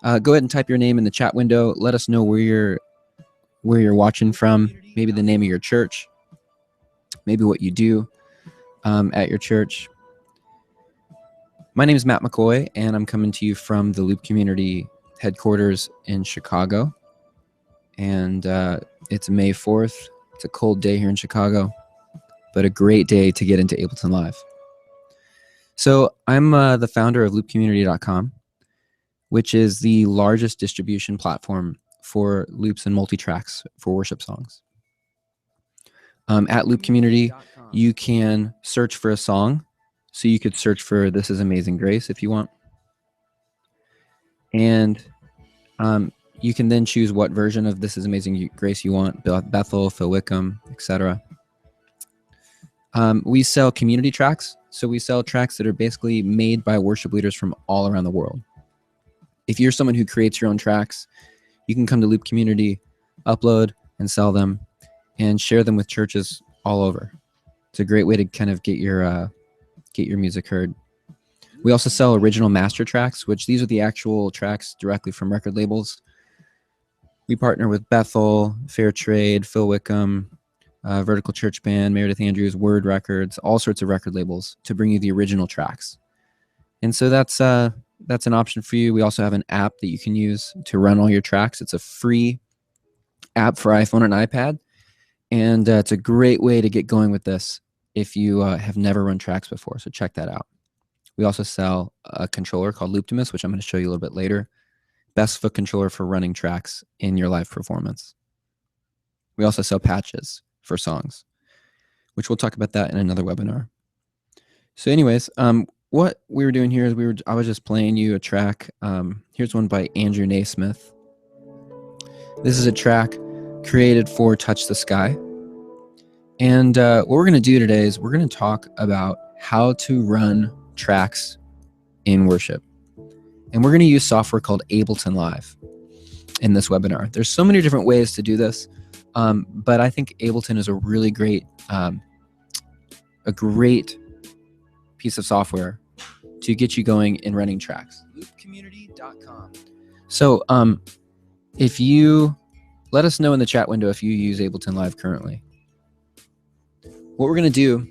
Go ahead and type your name in the chat window. Let us know where you're watching from, maybe the name of your church, maybe what you do at your church. My name is Matt McCoy, and I'm coming to you from the Loop Community headquarters in Chicago. And it's May 4th. It's a cold day here in Chicago, but a great day to get into Ableton Live. So I'm the founder of loopcommunity.com, which is the largest distribution platform for loops and multitracks for worship songs. At Loop Community, you can search for a song. So you could search for This Is Amazing Grace if you want. And you can then choose what version of This Is Amazing Grace you want, Bethel, Phil Wickham, etc. We sell community tracks. So we sell tracks that are basically made by worship leaders from all around the world. If you're someone who creates your own tracks, you can come to Loop Community, upload and sell them, and share them with churches all over. It's a great way to kind of get your music heard. We also sell original master tracks, which these are the actual tracks directly from record labels. We partner with Bethel, Fair Trade, Phil Wickham, Vertical Church Band, Meredith Andrews, Word Records, all sorts of record labels to bring you the original tracks. And so that's an option for you. We also have an app that you can use to run all your tracks. It's a free app for iPhone and iPad, and it's a great way to get going with this if you have never run tracks before, so check that out. We also sell a controller called Looptimus, which I'm going to show you a little bit later. Best foot controller for running tracks in your live performance. We also sell patches for songs, which we'll talk about that in another webinar. So anyways, what we were doing here is I was just playing you a track. Here's one by Andrew Naismith. This is a track created for Touch the Sky. And what we're going to do today is we're going to talk about how to run tracks in worship. And we're going to use software called Ableton Live in this webinar. There's so many different ways to do this, but I think Ableton is a really great piece of software to get you going in running tracks. Loopcommunity.com. So if you let us know in the chat window if you use Ableton Live currently. What we're going to do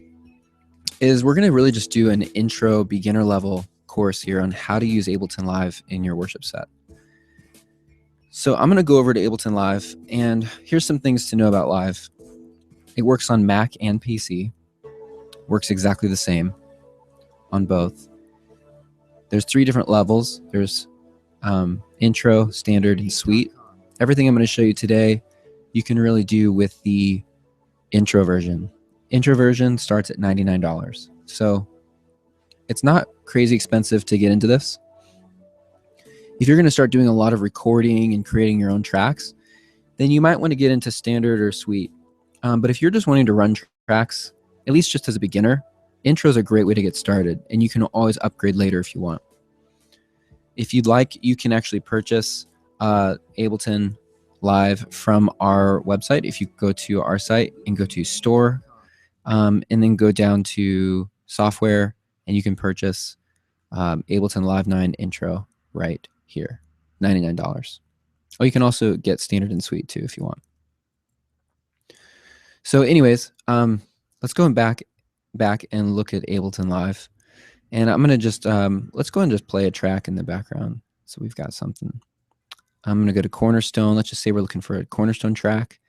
is we're going to really just do an intro beginner level course here on how to use Ableton Live in your worship set. So I'm going to go over to Ableton Live, and here's some things to know about Live. It works on Mac and PC. Works exactly the same on both. There's 3 different levels. There's intro, standard, and suite. Everything I'm going to show you today, you can really do with the intro version. Intro version starts at $99. So it's not crazy expensive to get into this. If you're going to start doing a lot of recording and creating your own tracks, then you might want to get into standard or suite. But if you're just wanting to run tracks, at least just as a beginner, intro is a great way to get started, and you can always upgrade later if you want. If you'd like, you can actually purchase Ableton Live from our website. If you go to our site and go to store, and then go down to software, and you can purchase Ableton Live 9 intro right here, $99. Or you can also get standard and suite too if you want. So anyways, let's go back and look at Ableton Live. And I'm going to just, let's go and just play a track in the background. So we've got something. I'm going to go to Cornerstone. Let's just say we're looking for a Cornerstone track.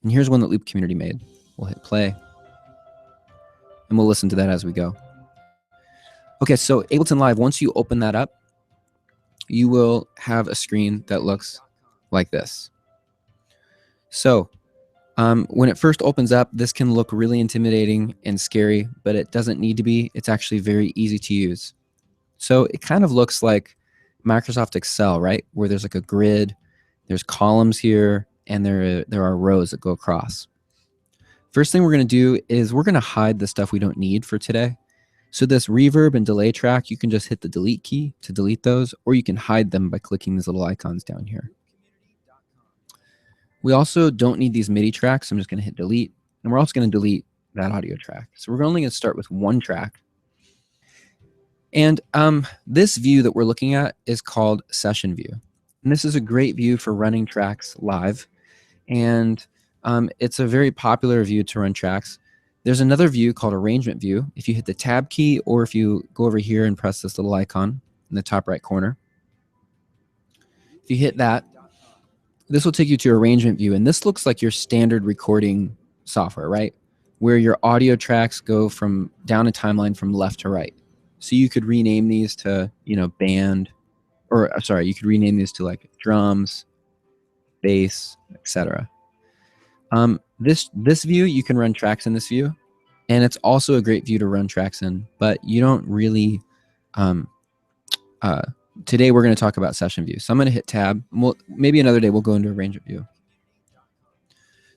And here's one that Loop Community made. We'll hit play. And we'll listen to that as we go. Okay, so Ableton Live, once you open that up, you will have a screen that looks like this. So when it first opens up, this can look really intimidating and scary, but it doesn't need to be. It's actually very easy to use. So it kind of looks like Microsoft Excel, right? Where there's like a grid, there's columns here, and there are rows that go across. First thing we're going to do is we're going to hide the stuff we don't need for today. So this reverb and delay track, you can just hit the delete key to delete those, or you can hide them by clicking these little icons down here. We also don't need these MIDI tracks. I'm just going to hit delete, and we're also going to delete that audio track. So we're only going to start with one track. And this view that we're looking at is called session view. And this is a great view for running tracks live. And it's a very popular view to run tracks. There's another view called arrangement view. If you hit the tab key, or if you go over here and press this little icon in the top right corner, if you hit that, this will take you to arrangement view. And this looks like your standard recording software, right? Where your audio tracks go from down a timeline from left to right. So you could rename these to, band, or sorry, you could rename these to like drums, bass, etc. This view, you can run tracks in this view, and it's also a great view to run tracks in, but you don't really, today we're going to talk about session view. So I'm going to hit tab. Maybe another day we'll go into arrangement view.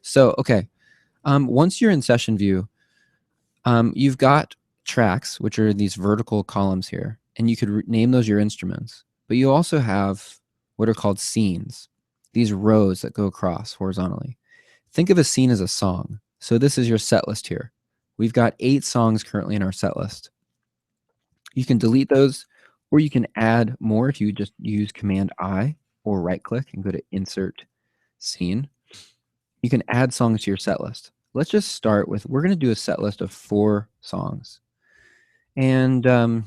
So, okay. Once you're in session view, you've got tracks, which are these vertical columns here, and you could name those your instruments, but you also have what are called scenes, these rows that go across horizontally. Think of a scene as a song. So this is your set list here. We've got 8 songs currently in our set list. You can delete those, or you can add more if you just use Command I or right click and go to Insert Scene. You can add songs to your set list. Let's just start with, we're going to do a set list of 4 songs. And I'm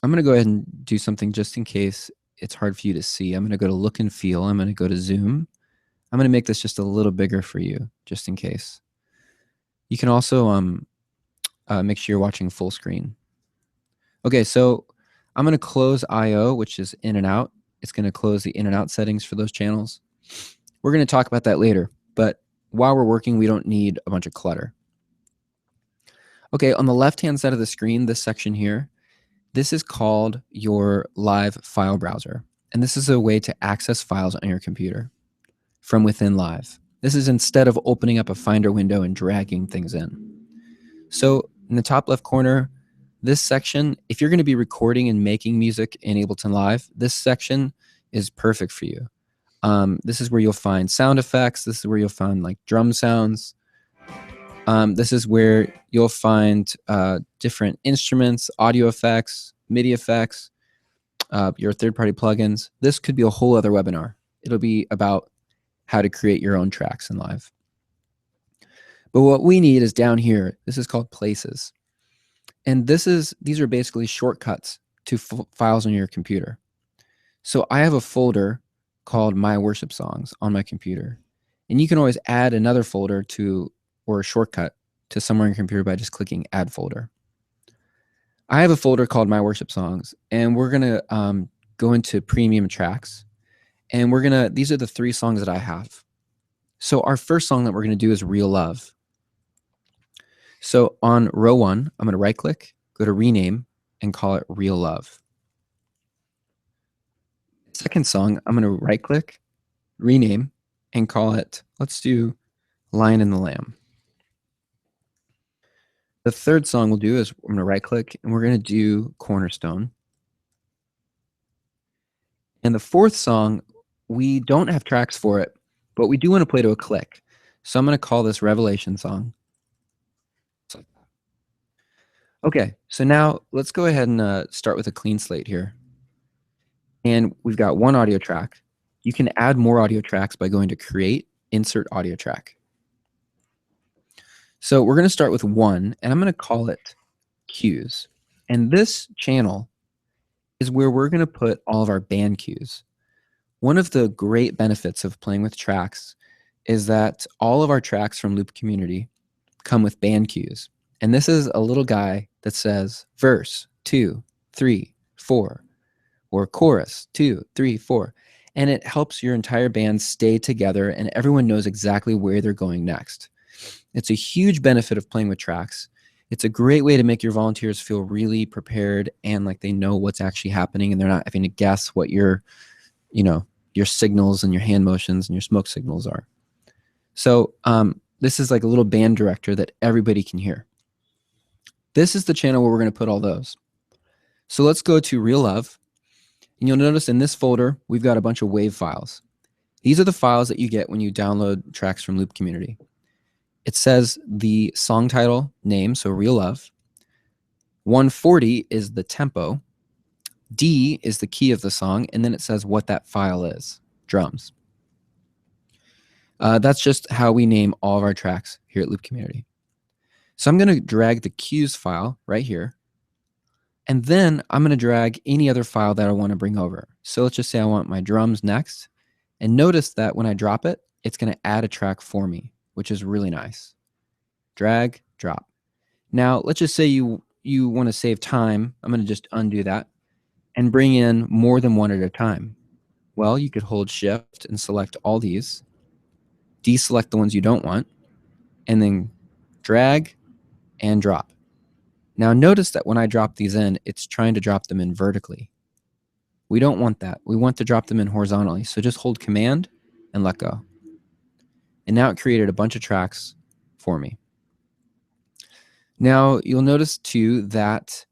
going to go ahead and do something just in case it's hard for you to see. I'm going to go to Look and Feel. I'm going to go to Zoom. I'm going to make this just a little bigger for you, just in case. You can also make sure you're watching full screen. Okay, so I'm going to close I/O, which is in and out. It's going to close the in and out settings for those channels. We're going to talk about that later, but while we're working, we don't need a bunch of clutter. Okay, on the left-hand side of the screen, this section here, this is called your live file browser. And this is a way to access files on your computer from within Live. This is instead of opening up a Finder window and dragging things in. So in the top left corner, this section, if you're going to be recording and making music in Ableton Live, this section is perfect for you. This is where you'll find sound effects. This is where you'll find like drum sounds. This is where you'll find different instruments, audio effects, MIDI effects, your third-party plugins. This could be a whole other webinar. It'll be about how to create your own tracks in Live. But what we need is down here. This is called Places. And these are basically shortcuts to files on your computer. So I have a folder called My Worship Songs on my computer. And you can always add another folder or a shortcut to somewhere on your computer by just clicking Add Folder. I have a folder called My Worship Songs, and we're going to go into Premium Tracks. And these are the 3 songs that I have. So our first song that we're going to do is Real Love. So on row 1, I'm going to right click, go to Rename, and call it Real Love. Second song, I'm going to right click, rename, and call it, let's do Lion and the Lamb. The third song we'll do is I'm going to right click, and we're going to do Cornerstone. And the fourth song, we don't have tracks for it, but we do want to play to a click. So I'm going to call this Revelation Song. Okay, so now let's go ahead and start with a clean slate here. And we've got 1 audio track. You can add more audio tracks by going to Create, Insert Audio Track. So we're going to start with 1, and I'm going to call it Cues. And this channel is where we're going to put all of our band cues. One of the great benefits of playing with tracks is that all of our tracks from Loop Community come with band cues. And this is a little guy that says verse 2, 3, 4, or chorus 2, 3, 4. And it helps your entire band stay together and everyone knows exactly where they're going next. It's a huge benefit of playing with tracks. It's a great way to make your volunteers feel really prepared and like they know what's actually happening and they're not having to guess what your signals and your hand motions and your smoke signals are. So this is like a little band director that everybody can hear. This is the channel where we're going to put all those. So let's go to Real Love. And you'll notice in this folder, we've got a bunch of WAV files. These are the files that you get when you download tracks from Loop Community. It says the song title name, so Real Love. 140 is the tempo. D is the key of the song, and then it says what that file is, drums. That's just how we name all of our tracks here at Loop Community. So I'm going to drag the cues file right here, and then I'm going to drag any other file that I want to bring over. So let's just say I want my drums next, and notice that when I drop it, it's going to add a track for me, which is really nice. Drag, drop. Now, let's just say you want to save time. I'm going to just undo that and bring in more than one at a time. Well, you could hold Shift and select all these, deselect the ones you don't want, and then drag and drop. Now, notice that when I drop these in, it's trying to drop them in vertically. We don't want that. We want to drop them in horizontally. So just hold Command and let go. And now it created a bunch of tracks for me. Now, you'll notice too that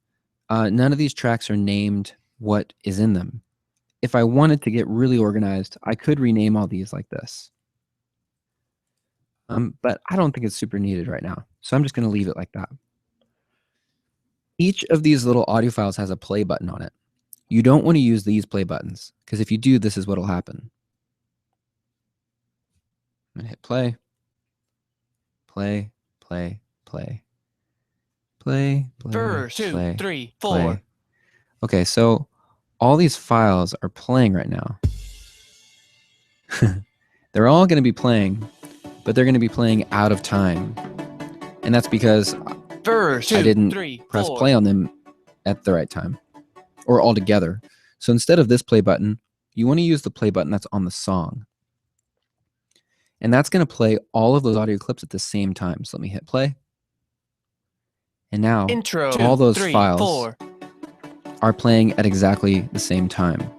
none of these tracks are named what is in them. If I wanted to get really organized, I could rename all these like this. But I don't think it's super needed right now. So I'm just going to leave it like that. Each of these little audio files has a play button on it. You don't want to use these play buttons, because if you do, this is what will happen. I'm going to hit play, play, play, play, play, play, Verse, play, 2, 3, 4. play. Okay, so all these files are playing right now. They're all going to be playing, but they're going to be playing out of time. And that's because Verse, 2, I didn't 3, press 4. play on them at the right time or all together. So instead of this play button, you want to use the play button that's on the song. And that's going to play all of those audio clips at the same time. So let me hit play. And now Intro, all 2, those 3, files 4. are playing at exactly the same time.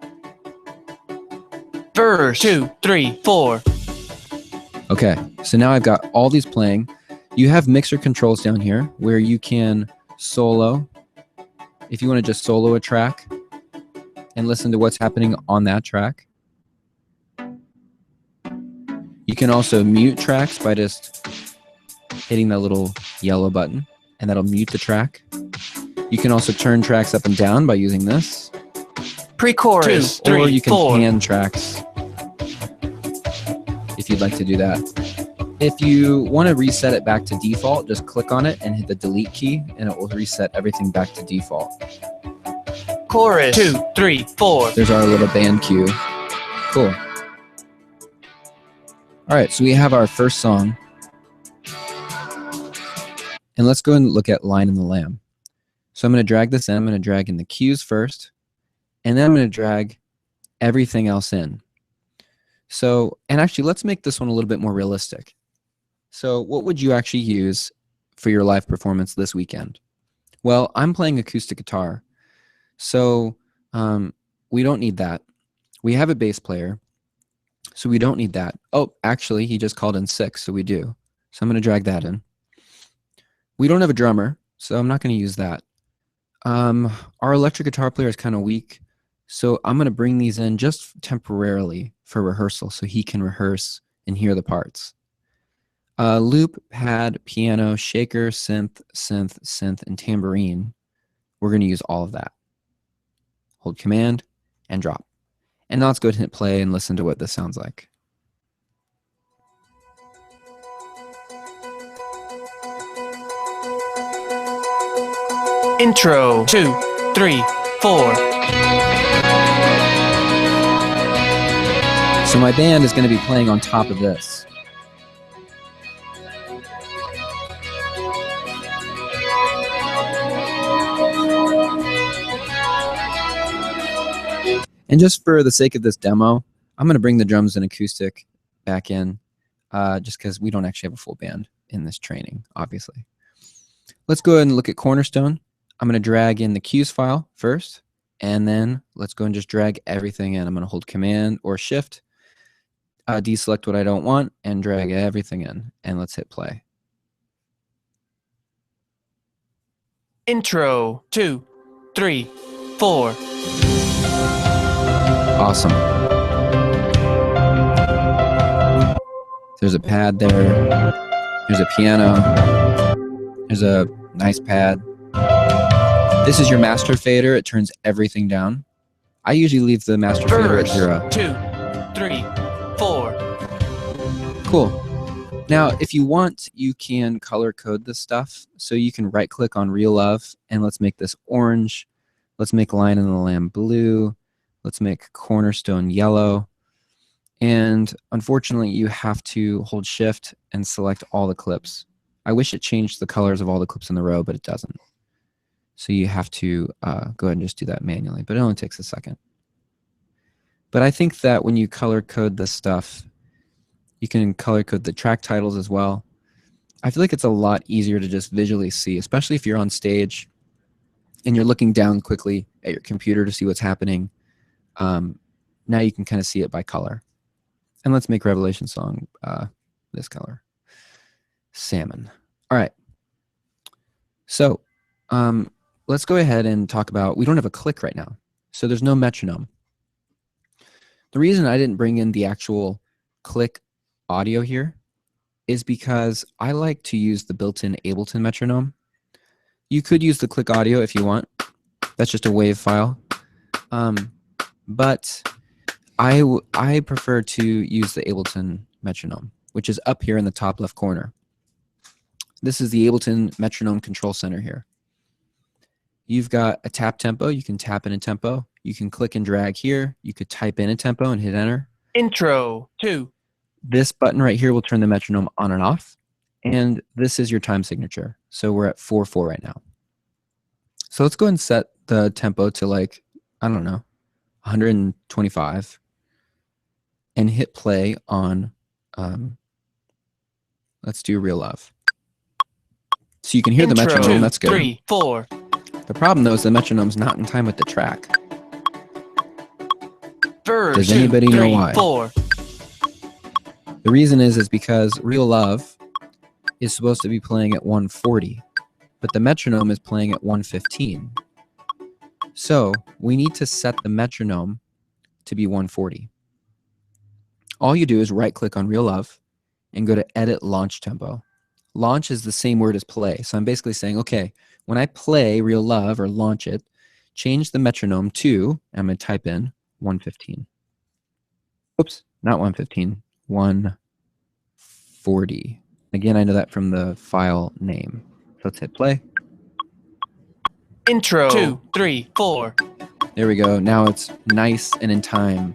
Verse, 2, 3, 4. Okay, so now I've got all these playing. You have mixer controls down here where you can solo. If you want to just solo a track and listen to what's happening on that track. You can also mute tracks by just hitting that little yellow button, and that'll mute the track. You can also turn tracks up and down by using this. Pre-chorus, 2, 3, or you can 4. pan tracks if you'd like to do that. If you want to reset it back to default, just click on it and hit the delete key, and it will reset everything back to default. Chorus, 2, 3, 4. There's our little band cue. Cool. All right, so we have our first song. And let's go and look at Lion and the Lamb. So I'm going to drag this in. I'm going to drag in the cues first, and then I'm going to drag everything else in. So, and actually, let's make this one a little bit more realistic. So what would you actually use for your live performance this weekend? Well, I'm playing acoustic guitar, so we don't need that. We have a bass player, so we don't need that. Oh, actually, he just called in sick, so we do. So I'm going to drag that in. We don't have a drummer, so I'm not going to use that. Our electric guitar player is kind of weak, so I'm going to bring these in just temporarily for rehearsal so he can rehearse and hear the parts. Loop, pad, piano, shaker, synth, synth, synth, and tambourine. We're going to use all of that. Hold Command and drop. And now let's go ahead and hit play and listen to what this sounds like. Intro, 2, 3, 4. So my band is going to be playing on top of this. And just for the sake of this demo, I'm going to bring the drums and acoustic back in, just because we don't actually have a full band in this training, obviously. Let's go ahead and look at Cornerstone. I'm going to drag in the cues file first, and then let's go and just drag everything in. I'm going to hold Command or Shift, deselect what I don't want, and drag everything in. And let's hit play. Intro, 2, 3, 4. Awesome. There's a pad there. There's a piano. There's a nice pad. This is your master fader. It turns everything down. I usually leave the master fader at Verse. 0. 2, 3, 4. Cool. Now, if you want, you can color code this stuff. So you can right click on Real Love and let's make this orange. Let's make Lion and the Lamb blue. Let's make Cornerstone yellow. And unfortunately, you have to hold Shift and select all the clips. I wish it changed the colors of all the clips in the row, but it doesn't. So you have to go ahead and just do that manually, but it only takes a second. But I think that when you color code this stuff, you can color code the track titles as well. I feel like it's a lot easier to just visually see, especially if you're on stage and you're looking down quickly at your computer to see what's happening. Now you can kind of see it by color. And let's make Revelation Song this color, salmon. All right. So let's go ahead and talk about, we don't have a click right now. So there's no metronome. The reason I didn't bring in the actual click audio here is because I like to use the built-in Ableton metronome. You could use the click audio if you want. That's just a wave file. But I prefer to use the Ableton metronome, which is up here in the top left corner. This is the Ableton metronome control center here. You've got a tap tempo. You can tap in a tempo. You can click and drag here. You could type in a tempo and hit enter. Intro. 2. This button right here will turn the metronome on and off. And this is your time signature. So we're at 4/4 right now. So let's go ahead and set the tempo to like, I don't know, 125 and hit play on, let's do Real Love. So you can hear the metronome, that's good. 3, 4. The problem though is the metronome's not in time with the track. Verse. Does anybody 2, 3, know why? 4. The reason is because Real Love is supposed to be playing at 140, but the metronome is playing at 115. So we need to set the metronome to be 140. All you do is right click on Real Love and go to Edit Launch Tempo. Launch is the same word as play. So I'm basically saying, okay, when I play Real Love or launch it, change the metronome to, I'm going to type in 115. Oops, not 115, 140. Again, I know that from the file name. So let's hit play. Intro. 2, 3, 4. There we go. Now it's nice and in time.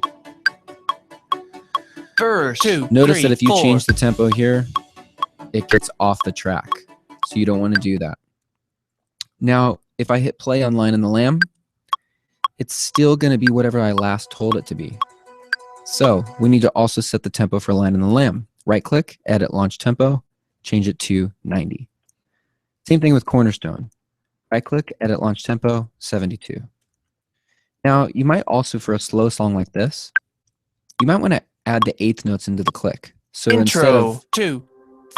Verse. 2, Notice 3, that if you 4. change the tempo here, it gets off the track. So you don't want to do that. Now, if I hit play on Lion and the Lamb, it's still going to be whatever I last told it to be. So we need to also set the tempo for Lion and the Lamb. Right click, edit launch tempo, change it to 90. Same thing with Cornerstone. Right click, edit launch tempo, 72. Now you might also, for a slow song like this, you might want to add the eighth notes into the click. So instead Intro. of 2,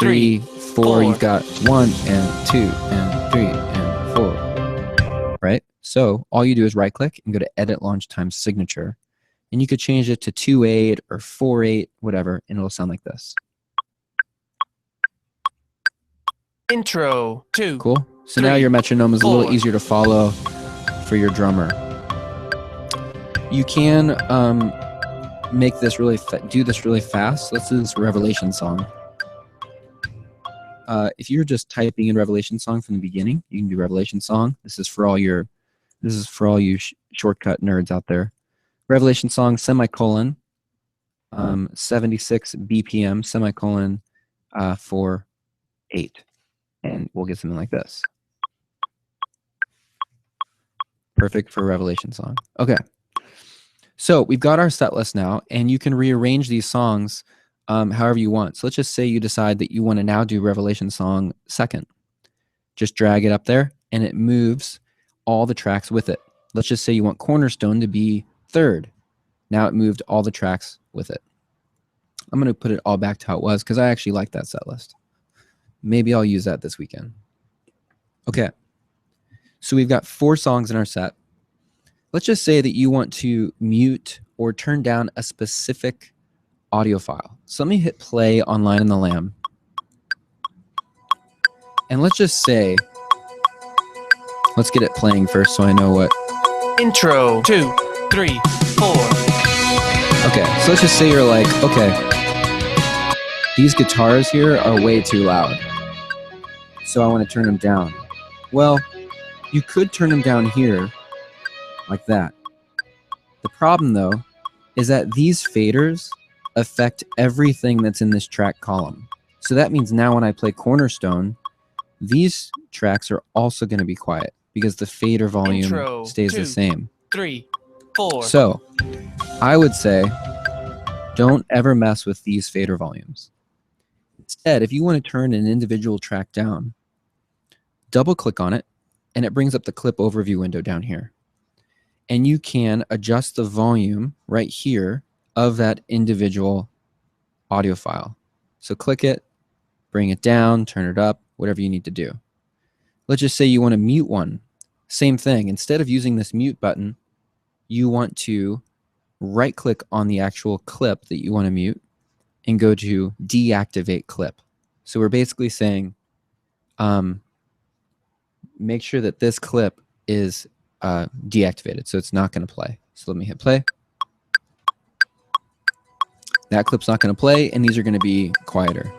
3, 3, 4, you've got 1 and 2 and 3 and 4, right? So all you do is right click and go to edit launch time signature. And you could change it to 2/8 or 4/8, whatever, and it'll sound like this. Intro. 2. Cool. So 3, now your metronome is a little 4. easier to follow for your drummer. You can make this really do this really fast. Let's do this Revelation Song. If you're just typing in Revelation Song from the beginning, you can do Revelation Song. This is for all you shortcut nerds out there. Revelation Song semicolon 76 BPM semicolon 4/8, and we'll get something like this. Perfect for Revelation Song. Okay, so we've got our set list now, and you can rearrange these songs however you want. So let's just say you decide that you want to now do Revelation Song second. Just drag it up there, and it moves all the tracks with it. Let's just say you want Cornerstone to be third. Now it moved all the tracks with it. I'm going to put it all back to how it was because I actually like that set list. Maybe I'll use that this weekend. Okay, so we've got 4 songs in our set. Let's just say that you want to mute or turn down a specific audio file. So let me hit play on Lion and the Lamb. And let's just say, let's get it playing first so I know what. Intro. 2, 3, 4. Okay, so let's just say you're like, okay, these guitars here are way too loud, so I want to turn them down. Well, you could turn them down here, like that. The problem, though, is that these faders affect everything that's in this track column. So that means now when I play Cornerstone, these tracks are also going to be quiet because the fader volume Intro, stays 2, the same. 3, 4. So I would say don't ever mess with these fader volumes. Instead, if you want to turn an individual track down, double click on it and it brings up the clip overview window down here. And you can adjust the volume right here of that individual audio file. So click it, bring it down, turn it up, whatever you need to do. Let's just say you want to mute one. Same thing. Instead of using this mute button, you want to right-click on the actual clip that you want to mute and go to deactivate clip. So we're basically saying, make sure that this clip is deactivated, so it's not going to play. So let me hit play. That clip's not going to play, and these are going to be quieter.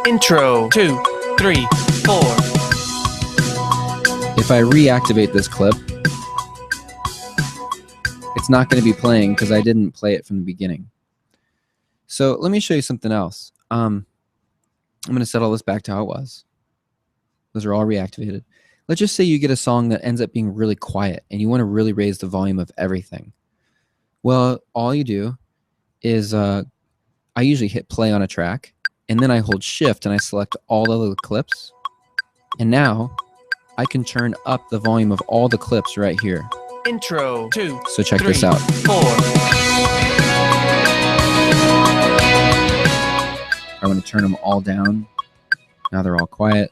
Intro, 2, 3, 4. If I reactivate this clip, it's not going to be playing because I didn't play it from the beginning. So let me show you something else. I'm going to set all this back to how it was. Those are all reactivated. Let's just say you get a song that ends up being really quiet and you want to really raise the volume of everything. Well, all you do is I usually hit play on a track, and then I hold shift and I select all of the clips. And now I can turn up the volume of all the clips right here. Intro, 2, So check 3, this out. 4. I want to turn them all down. Now they're all quiet.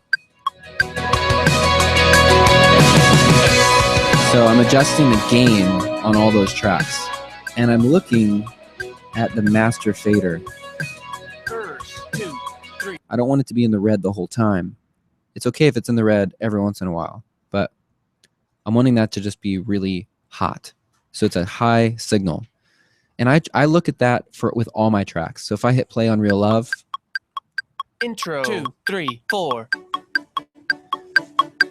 So I'm adjusting the gain on all those tracks. And I'm looking at the master fader. Verse, 2, 3. I don't want it to be in the red the whole time. It's okay if it's in the red every once in a while, but I'm wanting that to just be really hot. So it's a high signal. And I look at that with all my tracks. So if I hit play on Real Love, Intro, 2, 3, 4.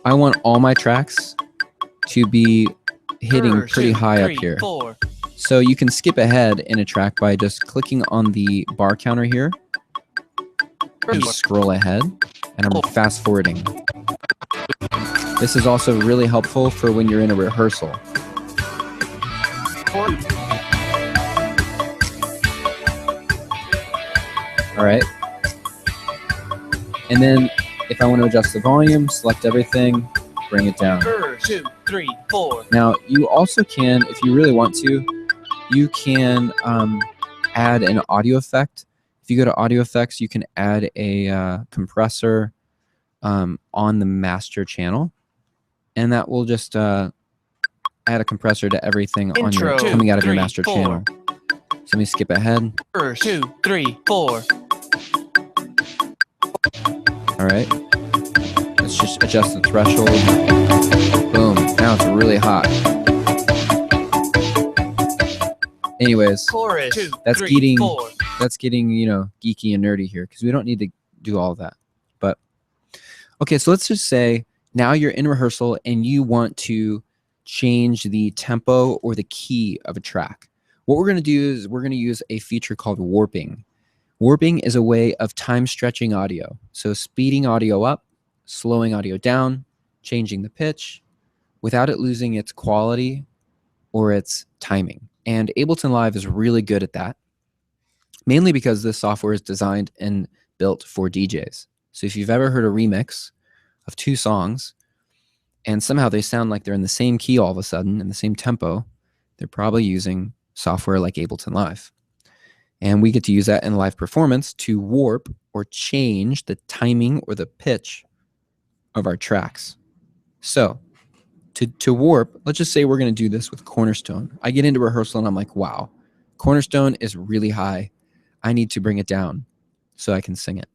I want all my tracks to be hitting Verse, pretty 2, high 3, up here. 4. So you can skip ahead in a track by just clicking on the bar counter here and scroll ahead, and I'm fast forwarding. This is also really helpful for when you're in a rehearsal. All right. And then if I want to adjust the volume, select everything, bring it down. Verse, 2, 3, 4. Now, you also can, if you really want to, you can add an audio effect. If you go to audio effects, you can add a compressor on the master channel, and that will just add a compressor to everything on your Intro, coming out of your 3, master 4. channel. So let me skip ahead. Verse, 2, 3, 4. All right. Let's just adjust the threshold. Boom. Now it's really hot. Anyways, Chorus, 2, that's 3, getting 4. you know, geeky and nerdy here because we don't need to do all of that. But okay, so let's just say now you're in rehearsal and you want to change the tempo or the key of a track. What we're going to do is we're going to use a feature called warping. Warping is a way of time stretching audio. So speeding audio up, slowing audio down, changing the pitch without it losing its quality or its timing. And Ableton Live is really good at that, mainly because this software is designed and built for DJs. So if you've ever heard a remix of two songs and somehow they sound like they're in the same key all of a sudden, in the same tempo, they're probably using software like Ableton Live. And we get to use that in live performance to warp or change the timing or the pitch of our tracks. So to warp, let's just say we're going to do this with Cornerstone. I get into rehearsal and I'm like, wow, Cornerstone is really high. I need to bring it down so I can sing it.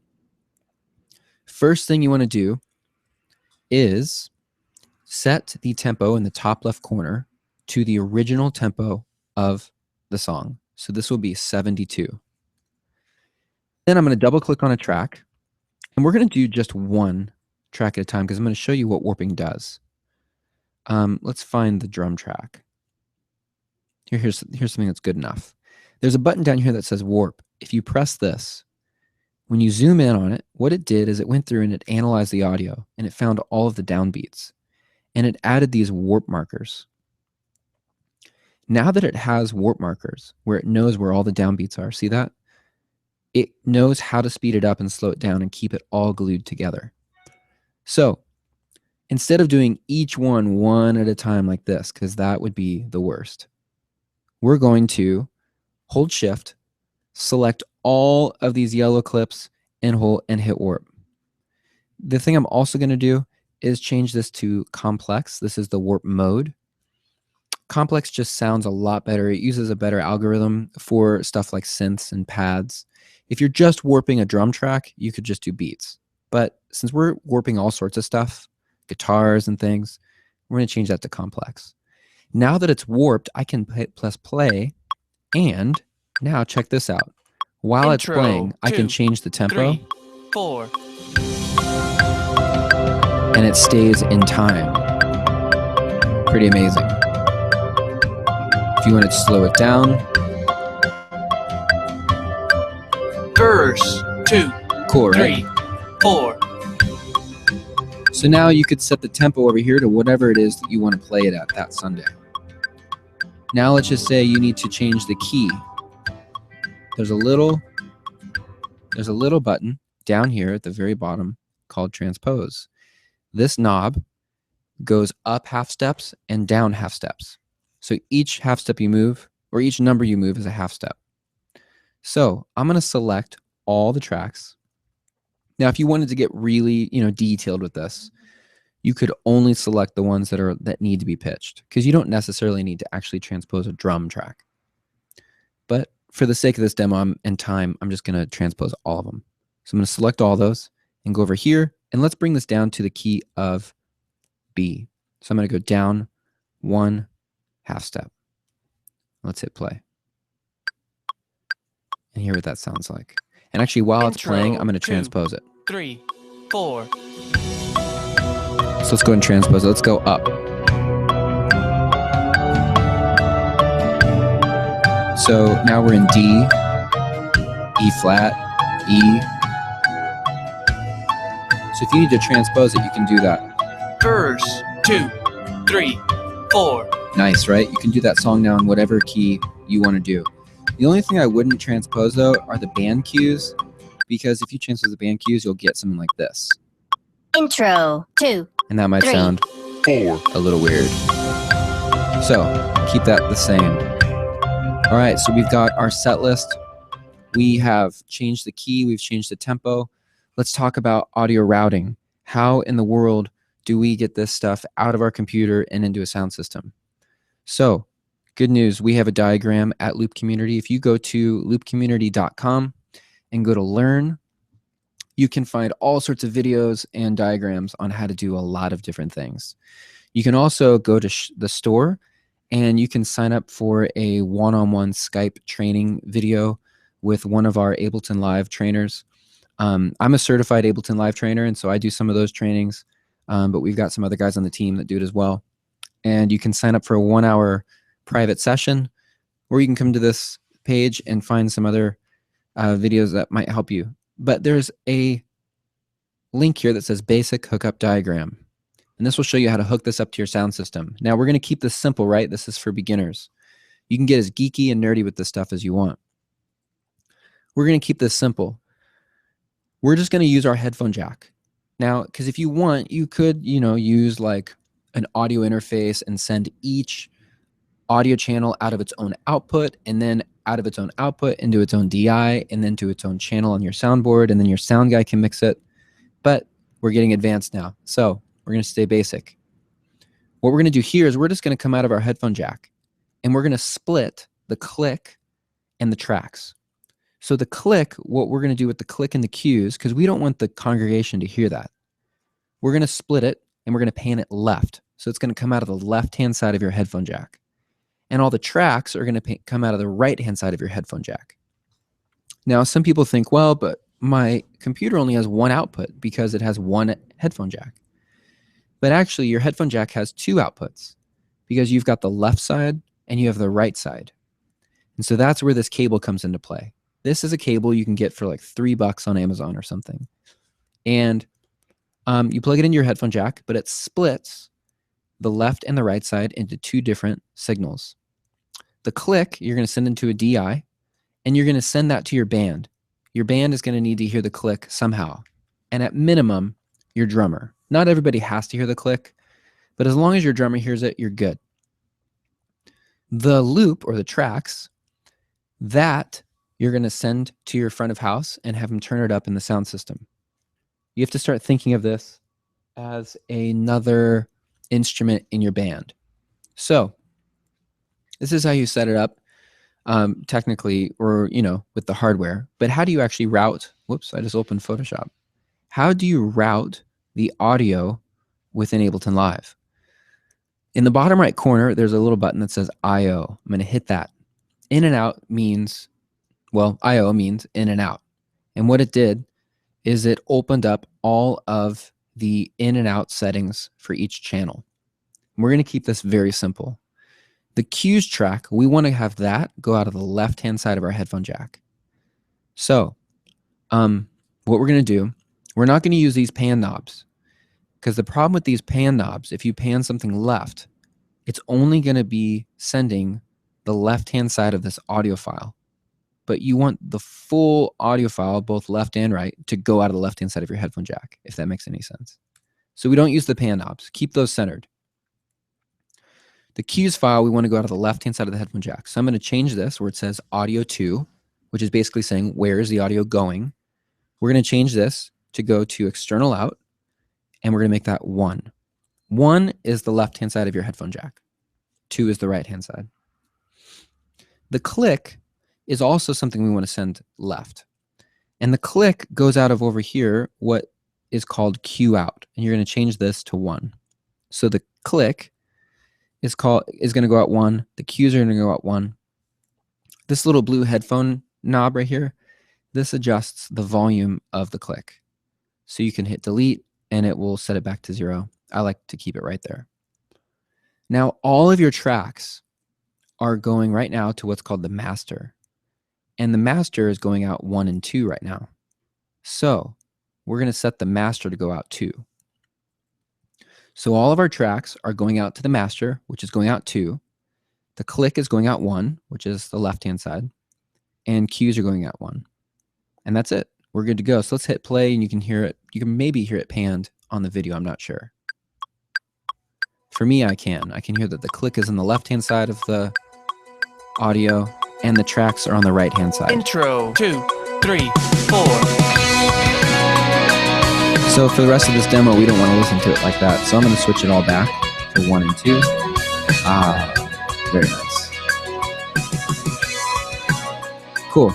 First thing you want to do is set the tempo in the top left corner to the original tempo of the song. So this will be 72. Then I'm going to double click on a track, and we're going to do just one track at a time because I'm going to show you what warping does. Let's find the drum track. Here's something that's good enough. There's a button down here that says warp. If you press this, when you zoom in on it, what it did is it went through and it analyzed the audio and it found all of the downbeats and it added these warp markers. Now that it has warp markers where it knows where all the downbeats are, see that? It knows how to speed it up and slow it down and keep it all glued together. So instead of doing each one at a time like this, because that would be the worst, we're going to hold shift, select all of these yellow clips and hit warp. The thing I'm also going to do is change this to complex. This is the warp mode. Complex just sounds a lot better. It uses a better algorithm for stuff like synths and pads. If you're just warping a drum track, you could just do beats. But since we're warping all sorts of stuff, guitars and things, we're going to change that to complex. Now that it's warped, I can press play, and now check this out. While it's playing, I can change the tempo. 3, 4. And it stays in time. Pretty amazing. If you want to slow it down. Verse 2. Cool, right? 3, 4. So now you could set the tempo over here to whatever it is that you want to play it at that Sunday. Now let's just say you need to change the key. There's a little button down here at the very bottom called transpose. This knob goes up half steps and down half steps. So each half step you move, or each number you move, is a half step. So I'm going to select all the tracks. Now, if you wanted to get really, detailed with this, you could only select the ones that need to be pitched, because you don't necessarily need to actually transpose a drum track. But for the sake of this demo and time, I'm just going to transpose all of them. So I'm going to select all those and go over here, and let's bring this down to the key of B. So I'm going to go down one half step. Let's hit play. And hear what that sounds like. And actually, while it's playing, I'm going to transpose it. 3, 4. So let's go and transpose it. Let's go up. So now we're in D, E flat, E. So if you need to transpose it, you can do that. Verse 2, 3, 4. Nice, right? You can do that song now in whatever key you want to do. The only thing I wouldn't transpose, though, are the band cues, because if you transpose the band cues, you'll get something like this. Intro 2. And that might 3. sound 4. a little weird. So keep that the same. All right, so we've got our set list. We have changed the key. We've changed the tempo. Let's talk about audio routing. How in the world do we get this stuff out of our computer and into a sound system? So good news, we have a diagram at Loop Community. If you go to loopcommunity.com and go to Learn, you can find all sorts of videos and diagrams on how to do a lot of different things. You can also go to the store and you can sign up for a one-on-one Skype training video with one of our Ableton Live trainers. I'm a certified Ableton Live trainer, and so I do some of those trainings, but we've got some other guys on the team that do it as well. And you can sign up for a 1-hour private session, or you can come to this page and find some other videos that might help you. But there's a link here that says Basic Hookup Diagram. And this will show you how to hook this up to your sound system. Now, we're going to keep this simple, right? This is for beginners. You can get as geeky and nerdy with this stuff as you want. We're going to keep this simple. We're just going to use our headphone jack. Now, because if you want, you could, use like an audio interface and send each audio channel out of its own output, and then out of its own output into its own DI, and then to its own channel on your soundboard, and then your sound guy can mix it. But we're getting advanced now, so we're going to stay basic. What we're going to do here is we're just going to come out of our headphone jack, and we're going to split the click and the tracks. So the click, what we're going to do with the click and the cues, because we don't want the congregation to hear that, we're going to split it, and we're going to pan it left. So it's going to come out of the left-hand side of your headphone jack. And all the tracks are going to come out of the right-hand side of your headphone jack. Now, some people think, well, but my computer only has one output because it has one headphone jack. But actually, your headphone jack has two outputs because you've got the left side and you have the right side. And so that's where this cable comes into play. This is a cable you can get for like $3 on Amazon or something. And you plug it into your headphone jack, but it splits the left and the right side into two different signals. The click, you're going to send into a DI, and you're going to send that to your band. Your band is going to need to hear the click somehow. And at minimum, your drummer. Not everybody has to hear the click, but as long as your drummer hears it, you're good. The loop or the tracks, that you're going to send to your front of house and have them turn it up in the sound system. You have to start thinking of this as another instrument in your band. So this is how you set it up technically, or, with the hardware. But how do you actually route? Whoops, I just opened Photoshop. How do you route the audio within Ableton Live? In the bottom right corner, there's a little button that says I/O. I'm going to hit that. In and out means, well, I/O means in and out. And what it did is it opened up all of the in and out settings for each channel. We're going to keep this very simple. The cues track, we want to have that go out of the left-hand side of our headphone jack. So what we're going to do, we're not going to use these pan knobs, because the problem with these pan knobs, if you pan something left, it's only going to be sending the left-hand side of this audio file. But you want the full audio file, both left and right, to go out of the left-hand side of your headphone jack, if that makes any sense. So we don't use the pan knobs. Keep those centered. The cues file, we want to go out of the left-hand side of the headphone jack. So I'm going to change this where it says audio to, which is basically saying where is the audio going. We're going to change this to go to external out, and we're going to make that 1. 1 is the left-hand side of your headphone jack. 2 is the right-hand side. The click is also something we want to send left. And the click goes out of over here, what is called cue out. And you're going to change this to 1. So the click is going to go out 1. The cues are going to go out 1. This little blue headphone knob right here, this adjusts the volume of the click. So you can hit delete and it will set it back to 0. I like to keep it right there. Now, all of your tracks are going right now to what's called the master. And the master is going out 1 and 2 right now. So we're going to set the master to go out 2. So all of our tracks are going out to the master, which is going out 2. The click is going out 1, which is the left-hand side. And cues are going out 1. And that's it. We're good to go. So let's hit play and you can hear it. You can maybe hear it panned on the video. I'm not sure. For me, I can. I can hear that the click is on the left-hand side of the audio and the tracks are on the right-hand side. Intro 2, 3, 4. So for the rest of this demo, we don't want to listen to it like that. So I'm going to switch it all back to 1 and 2. Very nice. Cool.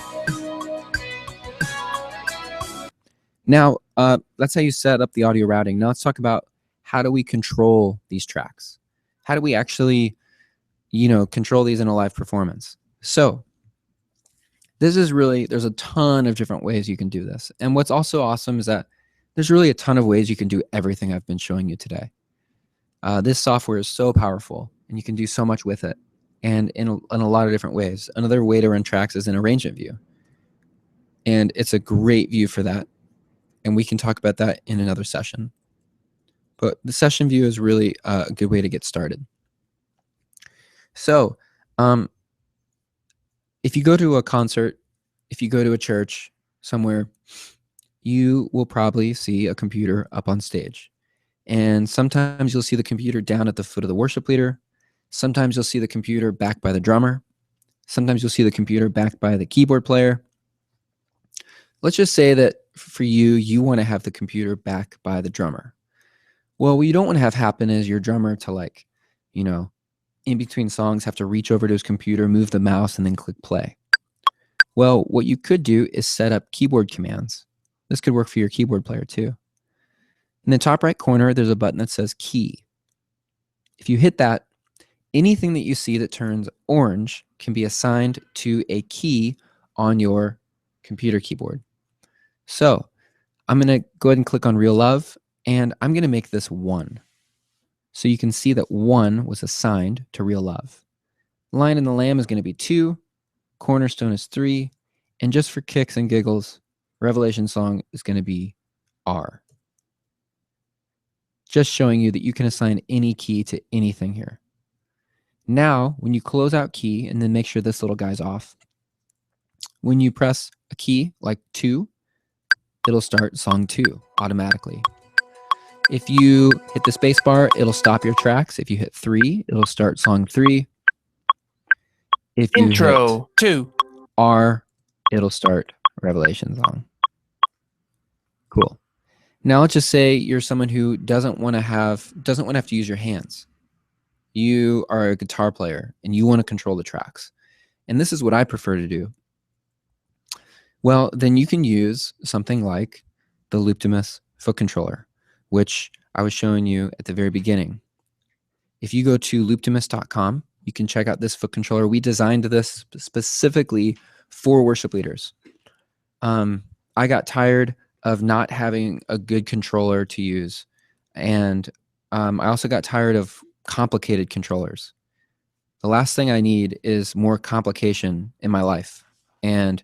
Now, that's how you set up the audio routing. Now let's talk about how do we control these tracks? How do we actually, control these in a live performance? So this is really, there's a ton of different ways you can do this. And what's also awesome is that there's really a ton of ways you can do everything I've been showing you today. This software is so powerful and you can do so much with it and in a lot of different ways. Another way to run tracks is an arrangement view. And it's a great view for that. And we can talk about that in another session. But the session view is really a good way to get started. So if you go to a concert, if you go to a church somewhere, you will probably see a computer up on stage. And sometimes you'll see the computer down at the foot of the worship leader. Sometimes you'll see the computer back by the drummer. Sometimes you'll see the computer back by the keyboard player. Let's just say that for you, you want to have the computer back by the drummer. Well, what you don't want to have happen is your drummer to in between songs have to reach over to his computer, move the mouse, and then click play. Well, what you could do is set up keyboard commands. This could work for your keyboard player too. In the top right corner, there's a button that says key. if you hit that, anything that you see that turns orange can be assigned to a key on your computer keyboard. So I'm going to go ahead and click on Real Love, and I'm going to make this 1. So you can see that 1 was assigned to Real Love. Lion and the Lamb is going to be 2, Cornerstone is 3, and just for kicks and giggles, Revelation Song is going to be R. Just showing you that you can assign any key to anything here. Now, when you close out key and then make sure this little guy's off, when you press a key like 2, it'll start song 2 automatically. If you hit the space bar, it'll stop your tracks. If you hit 3, it'll start song 3. If you Intro hit 2. R, it'll start Revelation Song. Cool. Now let's just say you're someone who doesn't want to have to use your hands. You are a guitar player and you want to control the tracks. And this is what I prefer to do. Well, then you can use something like the Loops foot controller, which I was showing you at the very beginning. If you go to looptimus.com, you can check out this foot controller. We designed this specifically for worship leaders. I got tired of not having a good controller to use. And I also got tired of complicated controllers. The last thing I need is more complication in my life. And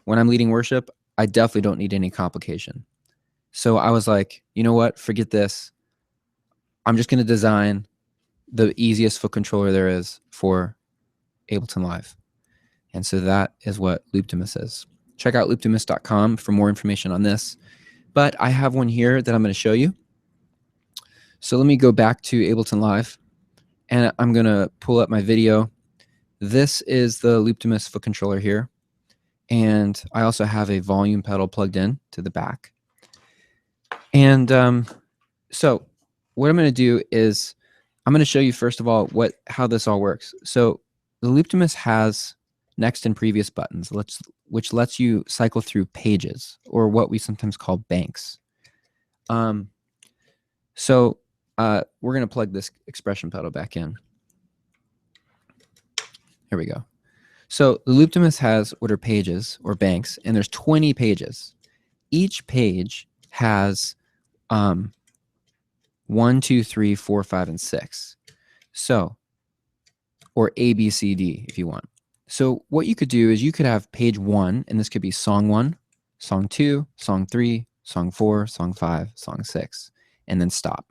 when I'm leading worship, I definitely don't need any complication. So I was like, you know what? Forget this. I'm just going to design the easiest foot controller there is for Ableton Live. And so that is what Looptimus is. Check out looptimus.com for more information on this. But I have one here that I'm going to show you. So let me go back to Ableton Live, and I'm going to pull up my video. This is the Looptimus foot controller here. And I also have a volume pedal plugged in to the back. And so what I'm going to do is I'm going to show you, first of all, how this all works. So the Looptimus has next and previous buttons, which lets you cycle through pages, or what we sometimes call banks. So we're going to plug this expression pedal back in. Here we go. So the Looptimus has what are pages or banks, and there's 20 pages. Each page has 1, 2, 3, 4, 5, and 6. So, or A, B, C, D if you want. So what you could do is you could have page 1, and this could be song 1, song 2, song 3, song 4, song 5, song 6, and then stop.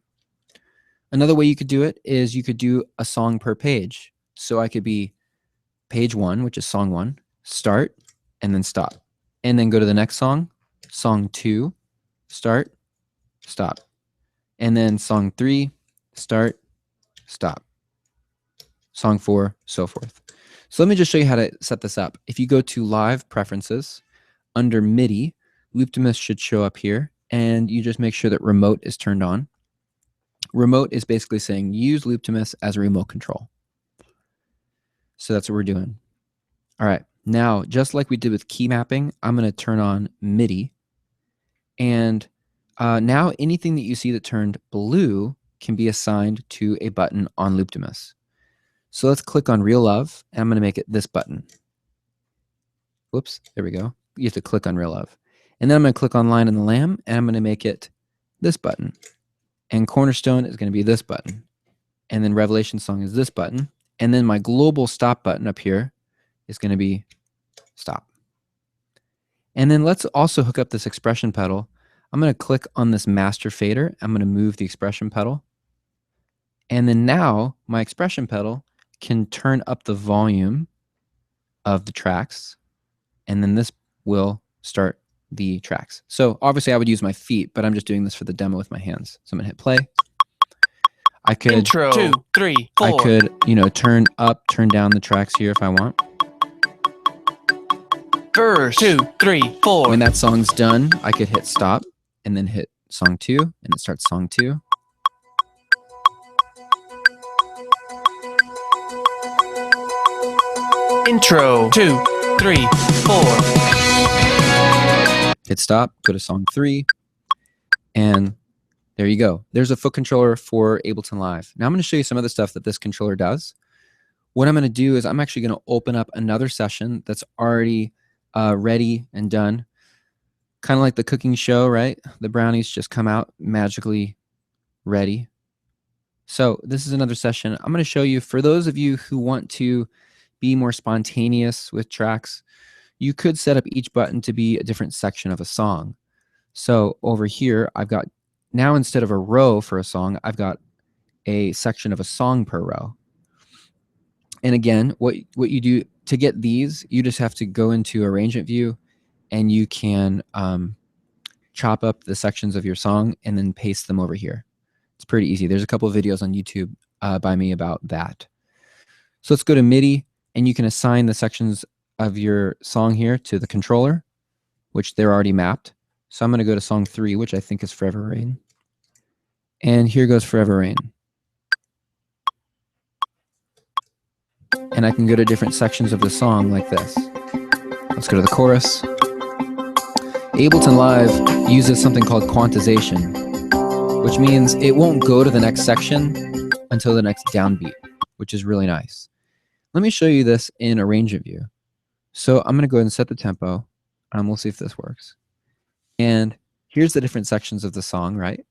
Another way you could do it is you could do a song per page. So I could be page 1, which is song 1, start, and then stop. And then go to the next song, song 2, start, stop. And then song 3, start, stop. Song 4, so forth. So let me just show you how to set this up. If you go to Live Preferences, under MIDI, Looptimus should show up here, and you just make sure that Remote is turned on. Remote is basically saying use Looptimus as a remote control. So that's what we're doing. All right, now just like we did with key mapping, I'm going to turn on MIDI, and now anything that you see that turned blue can be assigned to a button on Looptimus. So let's click on Real Love, and I'm going to make it this button. Whoops, there we go. You have to click on Real Love. And then I'm going to click on Lion and the Lamb, and I'm going to make it this button. And Cornerstone is going to be this button. And then Revelation Song is this button. And then my global stop button up here is going to be stop. And then let's also hook up this expression pedal. I'm going to click on this master fader. I'm going to move the expression pedal. And then now my expression pedal can turn up the volume of the tracks. And then this will start the tracks. So obviously I would use my feet, but I'm just doing this for the demo with my hands. So I'm going to hit play. I could Intro 2, 3, 4. I could, turn up, turn down the tracks here if I want. Verse 2, 3, 4. When that song's done, I could hit stop and then hit song 2, and it starts song 2. Intro 2, 3, 4. Hit stop, go to song 3, and There you go. There's a foot controller for Ableton Live. Now I'm going to show you some other stuff that this controller does. What I'm going to do is I'm actually going to open up another session that's already ready and done. Kind of like the cooking show, right? The brownies just come out magically ready. So this is another session. I'm going to show you, for those of you who want to be more spontaneous with tracks, you could set up each button to be a different section of a song. So over here, I've got, now instead of a row for a song, I've got a section of a song per row. And again, what you do to get these, you just have to go into arrangement view and you can chop up the sections of your song and then paste them over here. It's pretty easy. There's a couple of videos on YouTube by me about that. So let's go to MIDI, and you can assign the sections of your song here to the controller, which they're already mapped. So I'm going to go to song 3, which I think is Forever Rain. And here goes Forever Rain. And I can go to different sections of the song like this. Let's go to the chorus. Ableton Live uses something called quantization, which means it won't go to the next section until the next downbeat, which is really nice. Let me show you this in arrangement view. So I'm going to go ahead and set the tempo. We'll see if this works. And here's the different sections of the song, right?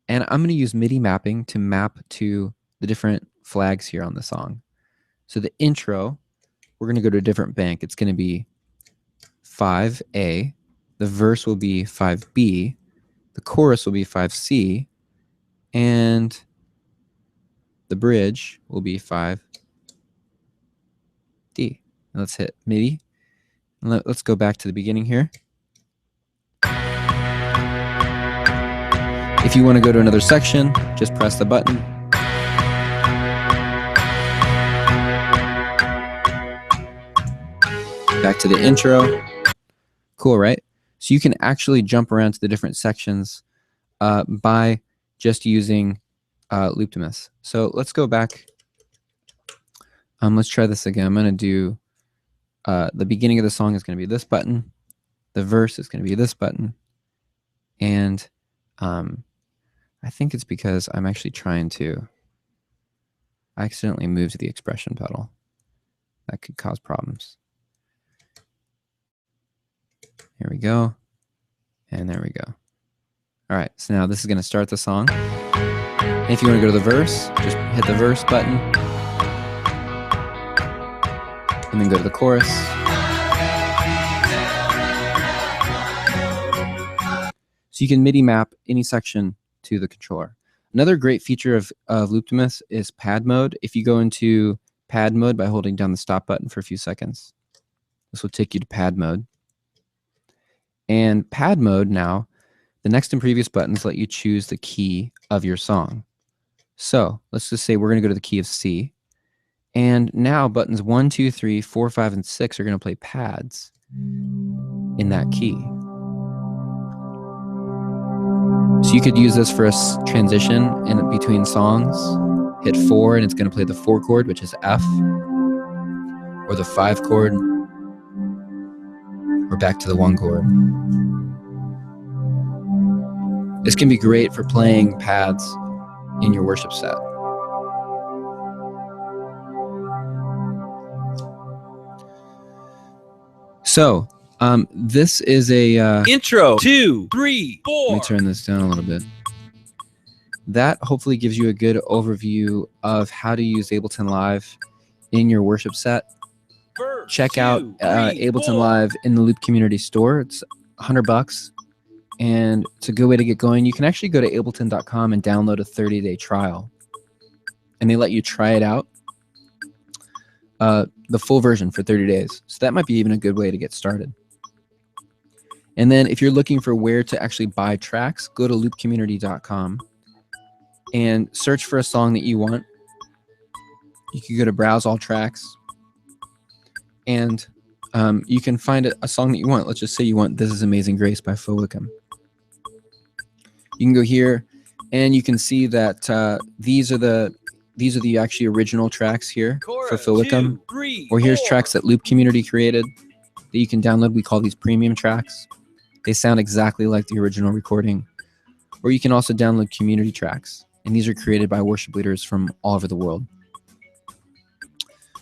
And I'm going to use MIDI mapping to map to the different flags here on the song. So the intro, we're going to go to a different bank. It's going to be 5A. The verse will be 5B. The chorus will be 5C. And the bridge will be 5D. Let's hit MIDI. And let's go back to the beginning here. If you want to go to another section, just press the button. Back to the intro. Cool, right? So you can actually jump around to the different sections by just using Looptimus. So let's go back. Let's try this again. I'm going to do the beginning of the song is going to be this button. The verse is going to be this button. And I think it's because I'm actually trying to accidentally move to the expression pedal. That could cause problems. Here we go. And there we go. All right, so now this is going to start the song. And if you want to go to the verse, just hit the verse button. And then go to the chorus. So you can MIDI map any section to the controller. Another great feature of Looptimus is pad mode. If you go into pad mode by holding down the stop button for a few seconds, this will take you to pad mode. And pad mode now, the next and previous buttons let you choose the key of your song. So let's just say we're going to go to the key of C. And now buttons 1, 2, 3, 4, 5, and 6 are going to play pads in that key. So you could use this for a transition in between songs. Hit 4 and it's going to play the 4 chord, which is F, or the 5 chord, or back to the 1 chord. This can be great for playing pads in your worship set. So, this is a intro 2, 3, 4. Let me turn this down a little bit. That hopefully gives you a good overview of how to use Ableton Live in your worship set. Check out Ableton Live in the Loop Community Store. It's $100, and it's a good way to get going. You can actually go to ableton.com and download a 30-day trial, and they let you try it out, the full version for 30 days. So that might be even a good way to get started. And then if you're looking for where to actually buy tracks, go to loopcommunity.com and search for a song that you want. You can go to browse all tracks, and you can find a song that you want. Let's just say you want This Is Amazing Grace by Phil Wickham. You can go here and you can see that these are the actually original tracks here for Phil Wickham. Or here's tracks that Loop Community created that you can download. We call these premium tracks. They sound exactly like the original recording. or you can also download community tracks. And these are created by worship leaders from all over the world.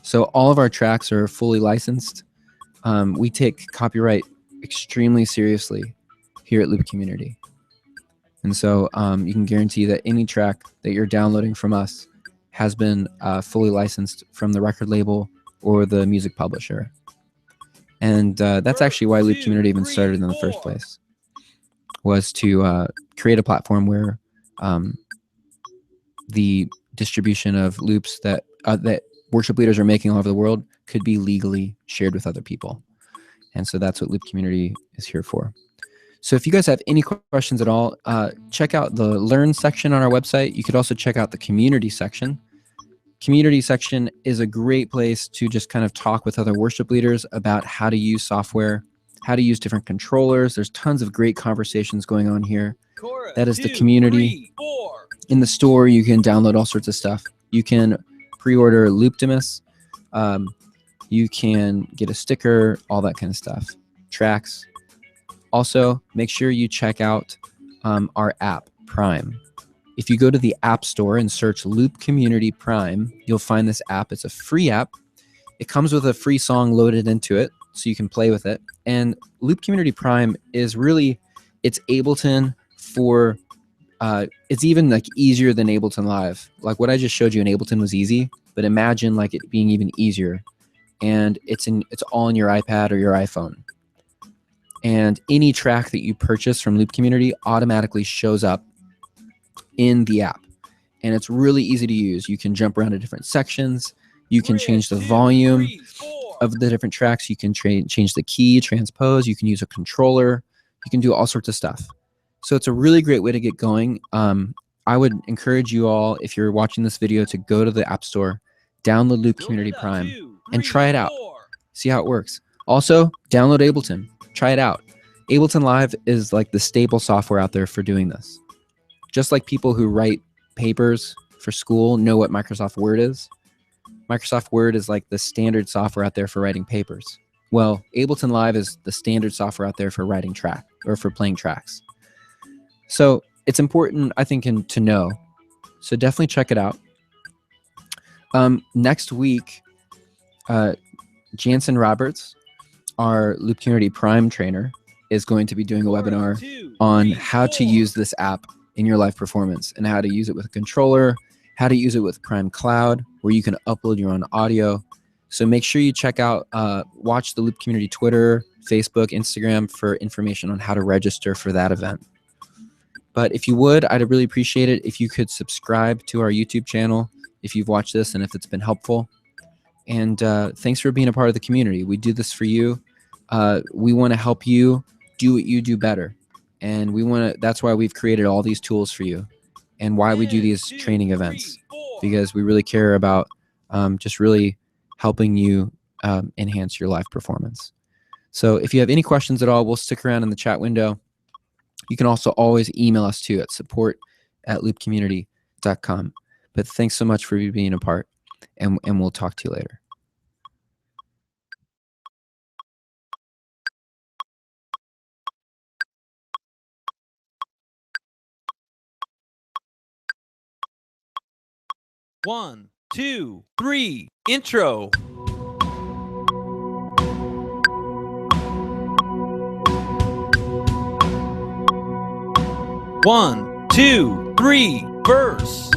So all of our tracks are fully licensed. We take copyright extremely seriously here at Loop Community. And so you can guarantee that any track that you're downloading from us has been fully licensed from the record label or the music publisher. And that's actually why Loop Community even started in the first place, was to create a platform where the distribution of loops that worship leaders are making all over the world could be legally shared with other people. And so that's what Loop Community is here for. So if you guys have any questions at all, check out the Learn section on our website. You could also check out the Community section. Community section is a great place to just kind of talk with other worship leaders about how to use software, how to use different controllers. There's tons of great conversations going on here. That is the community. In the store, you can download all sorts of stuff. You can pre-order Looptimus. You can get a sticker, all that kind of stuff. Tracks. Also, make sure you check out our app, Prime. If you go to the App Store and search Loop Community Prime, you'll find this app. It's a free app. It comes with a free song loaded into it, so you can play with it. And Loop Community Prime is really, it's Ableton for, it's even like easier than Ableton Live. Like what I just showed you in Ableton was easy, but imagine like it being even easier. And it's all in your iPad or your iPhone. And any track that you purchase from Loop Community automatically shows up in the app. And it's really easy to use. You can jump around to different sections. You can change the volume of the different tracks. You can change the key, transpose. You can use a controller. You can do all sorts of stuff. So it's a really great way to get going. I would encourage you all, if you're watching this video, to go to the App Store, download Loop Community Prime, and try it out. See how it works. Also, download Ableton. Try it out. Ableton Live is like the staple software out there for doing this. Just like people who write papers for school know what Microsoft Word is. Microsoft Word is like the standard software out there for writing papers. Well, Ableton Live is the standard software out there for writing track or for playing tracks. So it's important, I think, to know. So definitely check it out. Next week, Jansen Roberts, our Loop Community Prime trainer, is going to be doing a webinar on how to use this app in your live performance and how to use it with a controller, how to use it with Prime Cloud, where you can upload your own audio. So make sure you check out, watch the Loop Community Twitter, Facebook, Instagram for information on how to register for that event. But if you would, I'd really appreciate it if you could subscribe to our YouTube channel if you've watched this and if it's been helpful. And thanks for being a part of the community. We do this for you. We want to help you do what you do better. And that's why we've created all these tools for you and why we do these training events, because we really care about just really helping you enhance your live performance. So if you have any questions at all, we'll stick around in the chat window. You can also always email us too at support@loopcommunity.com. But thanks so much for being a part, and we'll talk to you later. One, two, three, intro. One, two, three, verse.